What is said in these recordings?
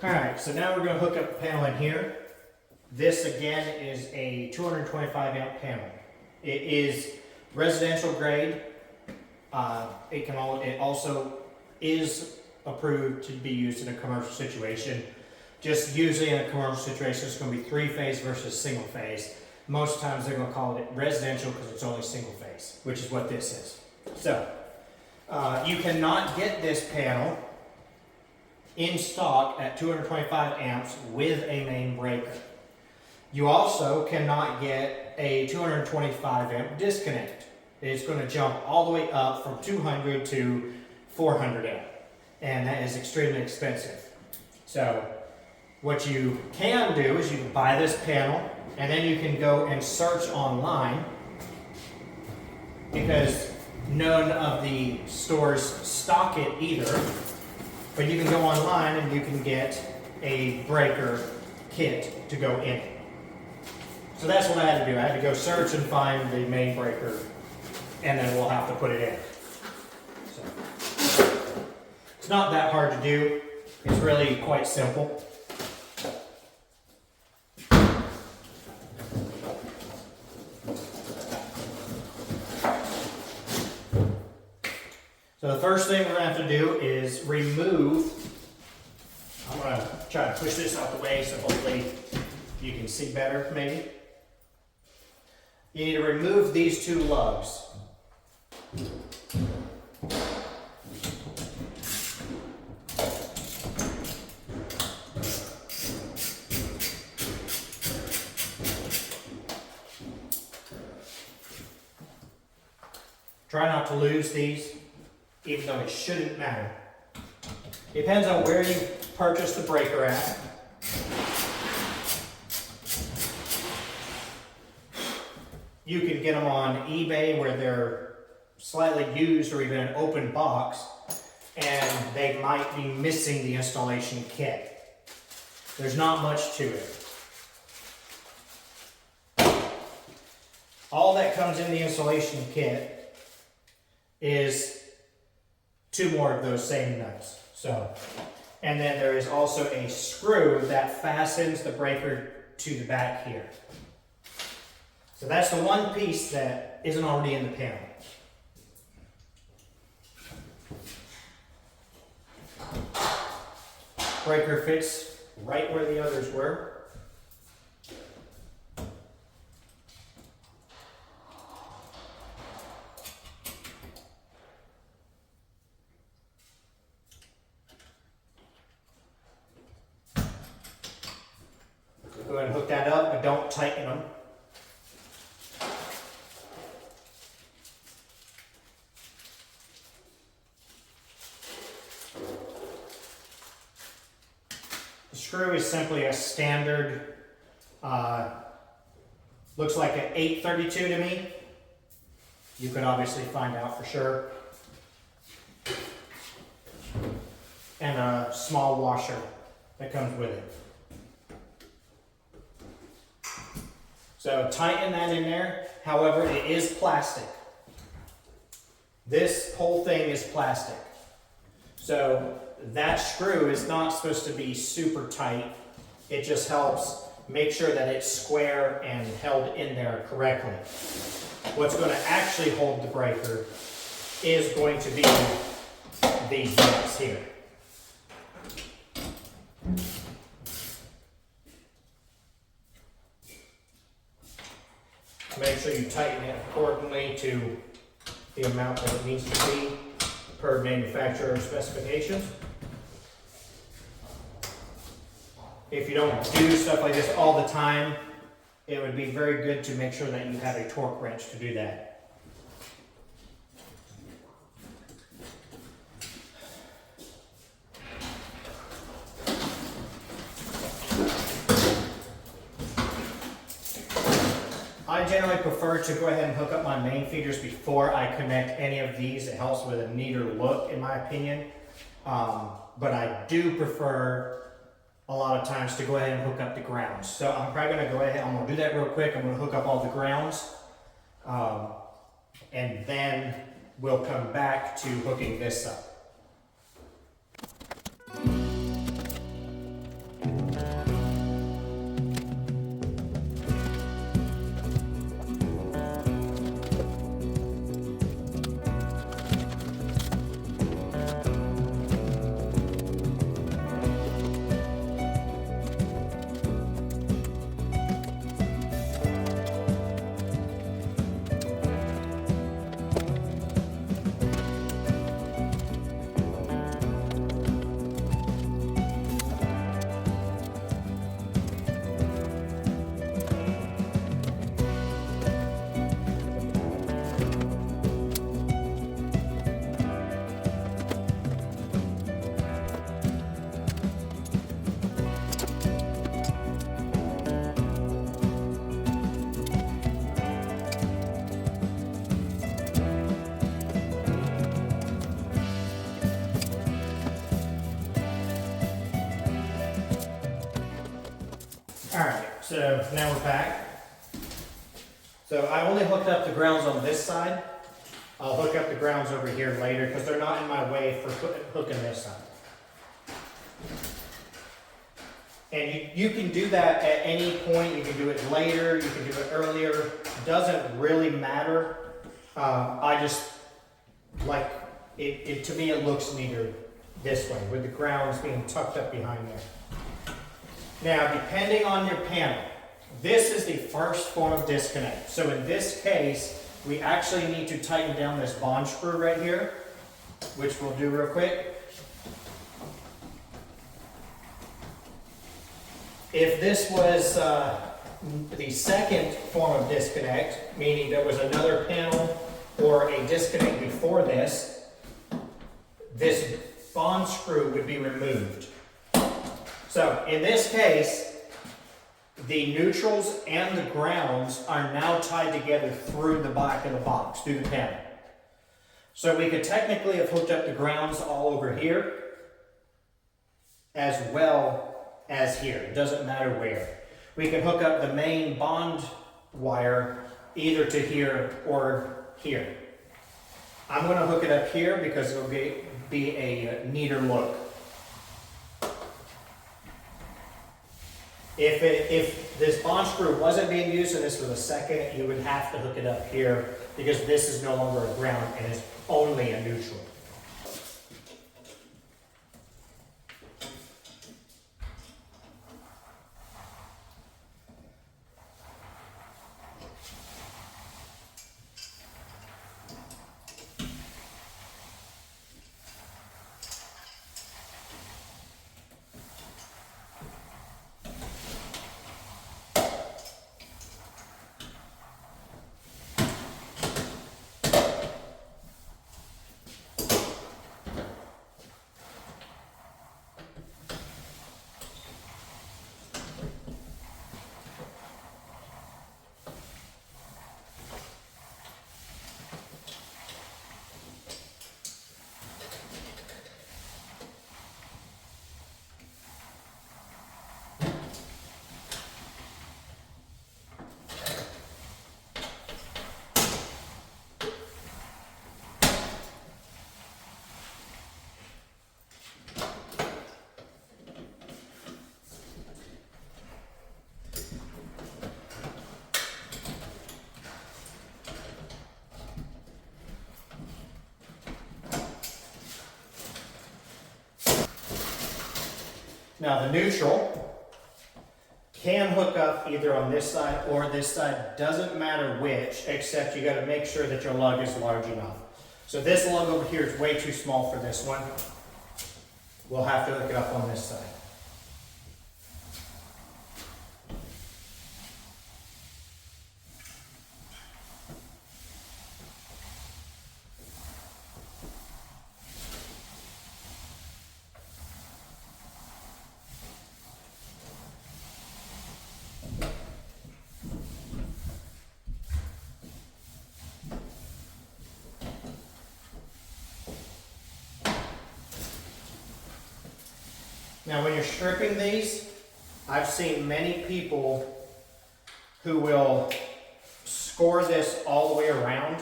Alright, so now we're going to hook up the panel in here. This again is a 225 amp panel. It is residential grade. It also is approved to be used in a commercial situation. Just usually in a commercial situation it's going to be 3-phase versus single phase. Most times they're going to call it residential because it's only single phase, which is what this is. So, you cannot get this panel in stock at 225 amps with a main breaker. You also cannot get a 225 amp disconnect. It's going to jump all the way up from 200 to 400 amp, and that is extremely expensive. So what you can do is you can buy this panel, and then you can go and search online, because none of the stores stock it either. But you can go online and you can get a breaker kit to go in it. So that's what I had to do. I had to go search and find the main breaker, and then we'll have to put it in. So it's not that hard to do. It's really quite simple. So the first thing we're going to have to do is remove, I'm going to try to push this out the way so hopefully you can see better maybe. You need to remove these two lugs. Try not to lose these, even though it shouldn't matter. Depends on where you purchase the breaker at. You can get them on eBay where they're slightly used or even an open box, and they might be missing the installation kit. There's not much to it. All that comes in the installation kit is 2 more of those same nuts. So, and then there is also a screw that fastens the breaker to the back here. So that's the one piece that isn't already in the panel. Breaker fits right where the others were. Go ahead and hook that up, but don't tighten them. The screw is simply a standard, looks like an 832 to me. You could obviously find out for sure. And a small washer that comes with it. So tighten that in there. However, it is plastic. This whole thing is plastic. So that screw is not supposed to be super tight. It just helps make sure that it's square and held in there correctly. What's going to actually hold the breaker is going to be these nuts here. Make sure you tighten it accordingly to the amount that it needs to be per manufacturer specifications. If you don't do stuff like this all the time, it would be very good to make sure that you have a torque wrench to do that. I generally prefer to go ahead and hook up my main feeders before I connect any of these. It helps with a neater look, in my opinion. But I do prefer a lot of times to go ahead and hook up the grounds. So I'm probably going to go ahead, I'm going to do that real quick. I'm going to hook up all the grounds. And then we'll come back to hooking this up. Alright, so now we're back. So I only hooked up the grounds on this side. I'll hook up the grounds over here later because they're not in my way for hooking this side. And you can do that at any point. You can do it later, you can do it earlier. Doesn't really matter. I just like it. To me, it looks neater this way with the grounds being tucked up behind there. Now, depending on your panel, this is the first form of disconnect. So in this case, we actually need to tighten down this bond screw right here, which we'll do real quick. If this was the second form of disconnect, meaning there was another panel or a disconnect before this bond screw would be removed. So in this case, the neutrals and the grounds are now tied together through the back of the box, through the panel. So we could technically have hooked up the grounds all over here as well as here. It doesn't matter where. We can hook up the main bond wire either to here or here. I'm going to hook it up here because it'll be a neater look. If this bond screw wasn't being used and this was a second, you would have to hook it up here because this is no longer a ground and is only a neutral. Now the neutral can hook up either on this side or this side, doesn't matter which, except you got to make sure that your lug is large enough. So this lug over here is way too small for this one. We'll have to hook it up on this side. Now when you're stripping these, I've seen many people who will score this all the way around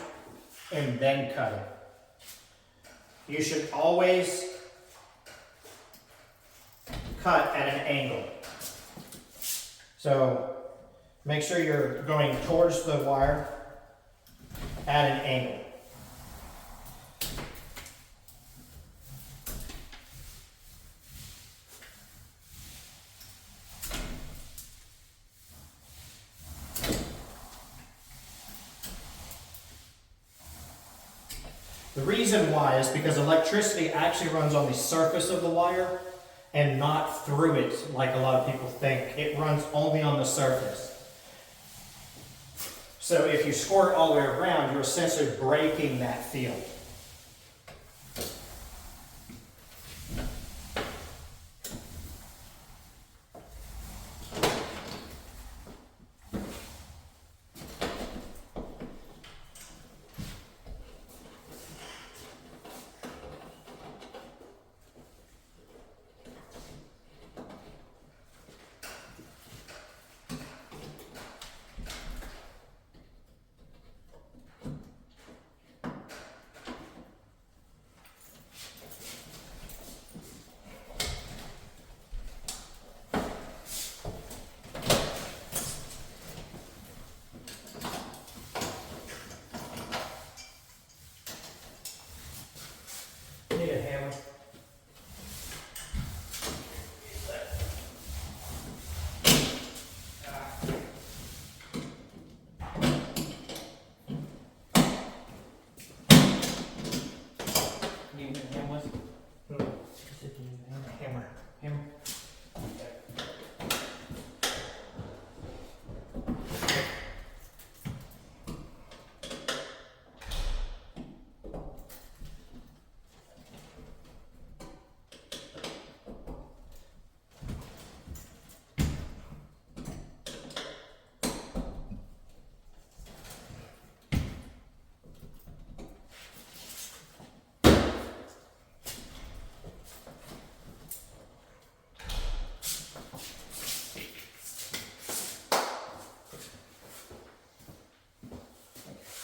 and then cut it. You should always cut at an angle. So make sure you're going towards the wire at an angle. The reason why is because electricity actually runs on the surface of the wire and not through it like a lot of people think. It runs only on the surface. So if you score it all the way around, you're essentially breaking that field.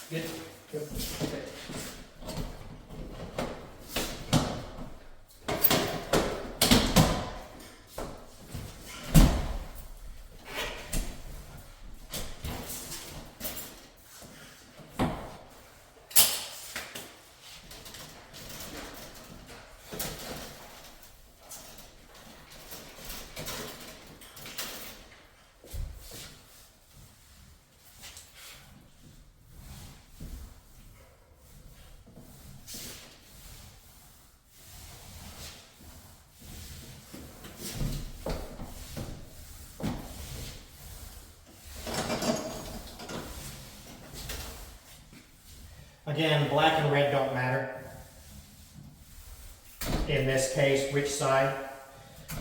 Good. Yep. Okay. Again, black and red don't matter. In this case, which side.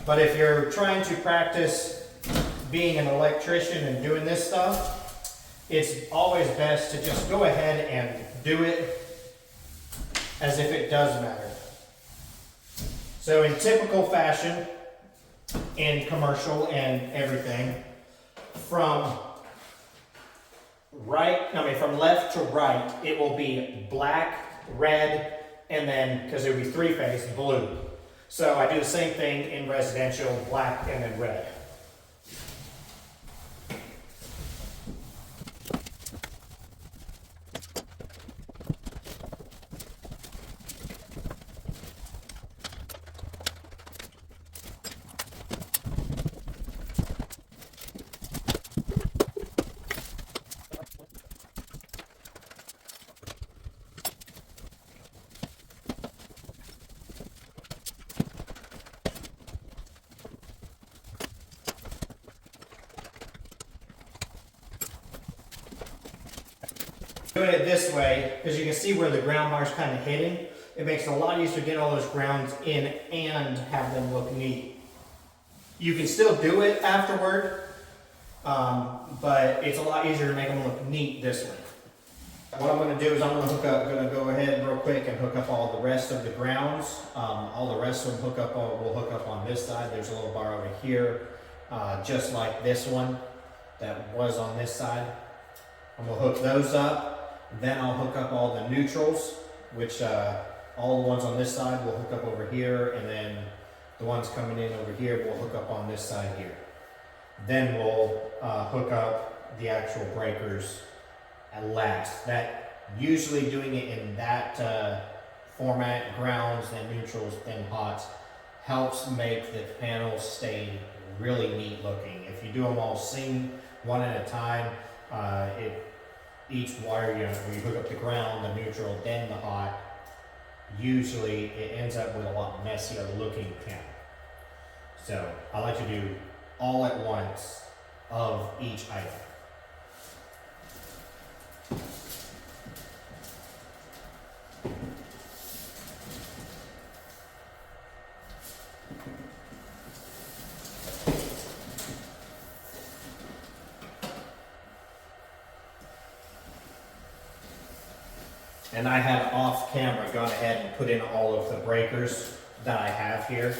But if you're trying to practice being an electrician and doing this stuff, it's always best to just go ahead and do it as if it does matter. So in typical fashion, in commercial and everything, from left to right, it will be black, red, and then, because it would be three-phase, blue. So I do the same thing in residential, black and then red. Doing it this way, because you can see where the ground bar is kind of hitting, it makes it a lot easier to get all those grounds in and have them look neat. You can still do it afterward, but it's a lot easier to make them look neat this way. What I'm going to do is I'm going to go ahead real quick and hook up all the rest of the grounds. All the rest of them will hook up on this side. There's a little bar over here, just like this one that was on this side. I'm going to hook those up. Then I'll hook up all the neutrals, which all the ones on this side will hook up over here, and then the ones coming in over here will hook up on this side here. Then we'll hook up the actual breakers at last. That usually doing it in that format, grounds, then neutrals, then hots, helps make the panels stay really neat looking. If you do them all one at a time, each wire, when you hook up the ground, the neutral, then the hot, usually it ends up with a lot messier looking panel. So I like to do all at once of each item. And I had off camera gone ahead and put in all of the breakers that I have here.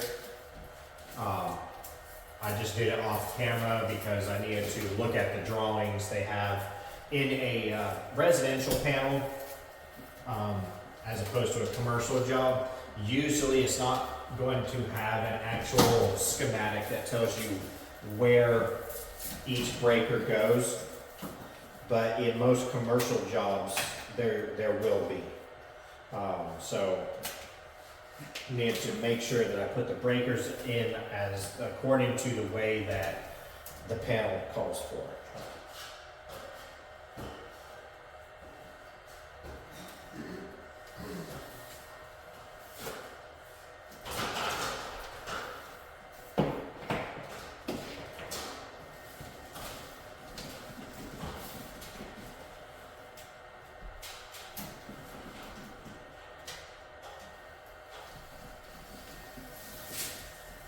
I just did it off camera because I needed to look at the drawings they have in a residential panel as opposed to a commercial job. Usually it's not going to have an actual schematic that tells you where each breaker goes, but in most commercial jobs there will be. So need to make sure that I put the breakers in as according to the way that the panel calls for.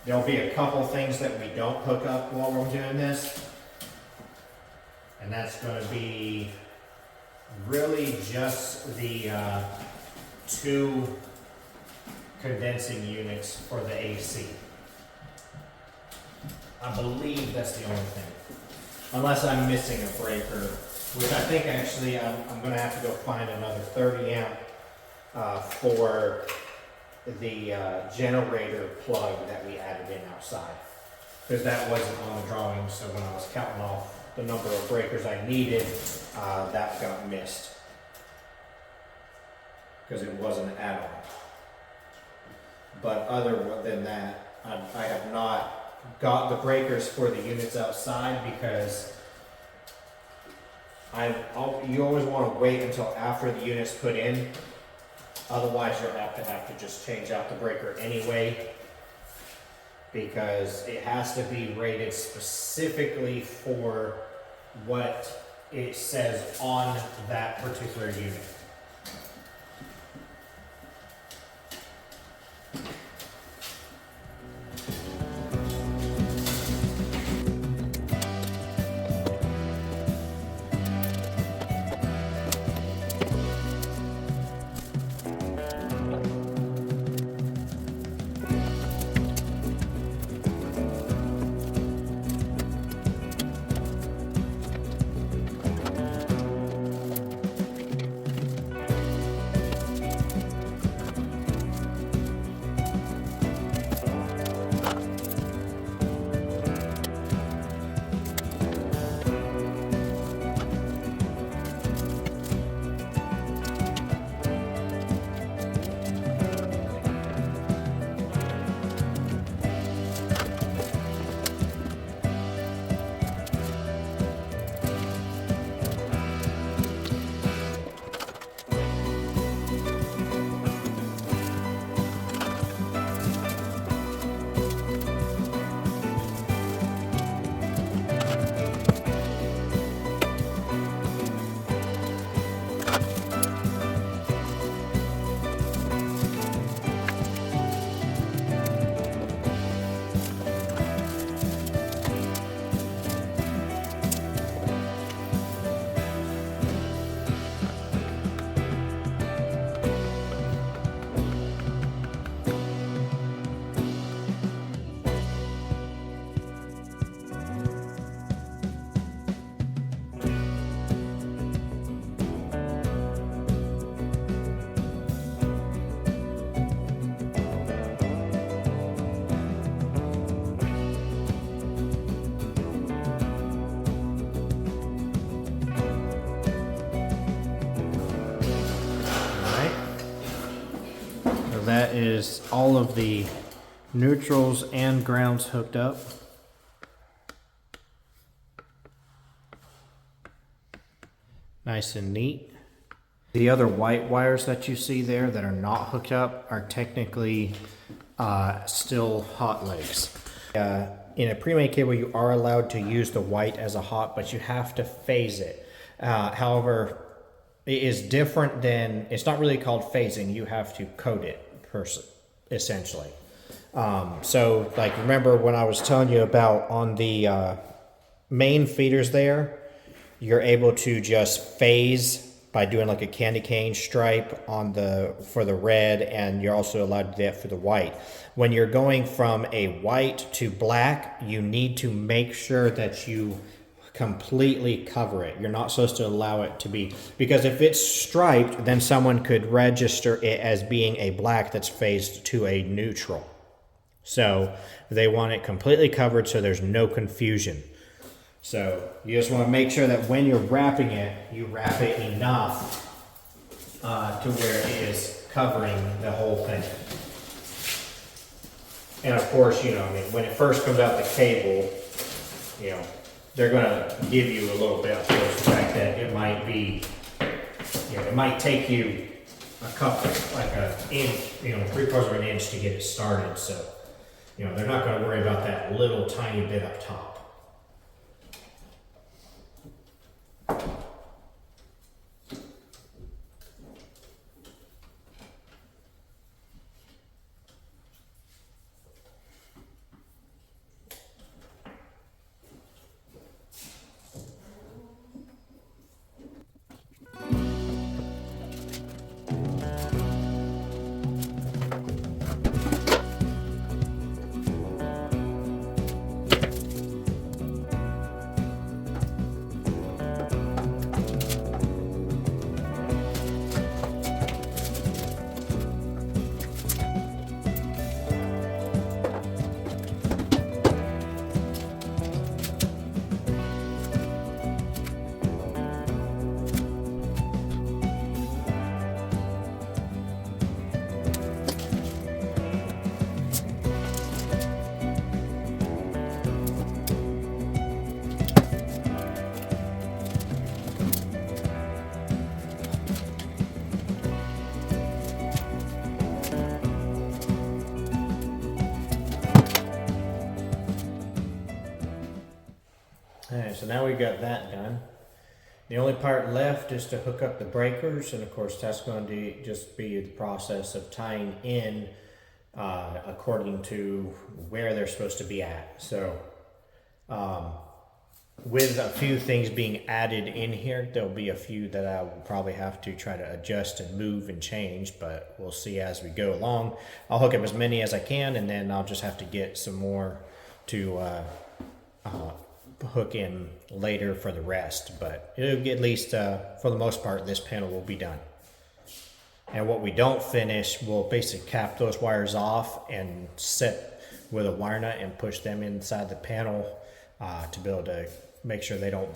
There'll be a couple things that we don't hook up while we're doing this. And that's going to be really just the two condensing units for the AC. I believe that's the only thing. Unless I'm missing a breaker which I think actually I'm gonna have to go find another 30 amp for the generator plug that we added in outside. Because that wasn't on the drawing, so when I was counting off the number of breakers I needed, that got missed. Because it wasn't an add-on. But other than that, I have not got the breakers for the units outside because you always want to wait until after the unit's put in. Otherwise, you'll have to just change out the breaker anyway, because it has to be rated specifically for what it says on that particular unit. That is all of the neutrals and grounds hooked up. Nice and neat. The other white wires that you see there that are not hooked up are technically still hot legs. In a pre-made cable, you are allowed to use the white as a hot, but you have to phase it. However, it is different than, it's not really called phasing, you have to code it, essentially. So, like, remember when I was telling you about on the main feeders there, you're able to just phase by doing like a candy cane stripe on for the red, and you're also allowed to do that for the white. When you're going from a white to black, you need to make sure that you completely cover it. You're not supposed to allow it to be, because if it's striped, then someone could register it as being a black that's phased to a neutral. So they want it completely covered so there's no confusion. So you just want to make sure that when you're wrapping it, you wrap it enough to where it is covering the whole thing. And of course, you know, I mean, when it first comes out the cable, you know, they're going to give you a little bit of the fact that it might be, you know, it might take you a couple, like an inch, you know, 3/4 of an inch to get it started. So, you know, they're not going to worry about that little tiny bit up top. Alright, so now we've got that done. The only part left is to hook up the breakers, and of course that's going to just be the process of tying in according to where they're supposed to be at. So with a few things being added in here, there'll be a few that I will probably have to try to adjust and move and change, but we'll see as we go along. I'll hook up as many as I can, and then I'll just have to get some more to hook in later for the rest, but it'll get, at least for the most part, this panel will be done. And what we don't finish, we'll basically cap those wires off and set with a wire nut and push them inside the panel to be able to make sure they don't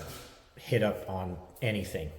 hit up on anything.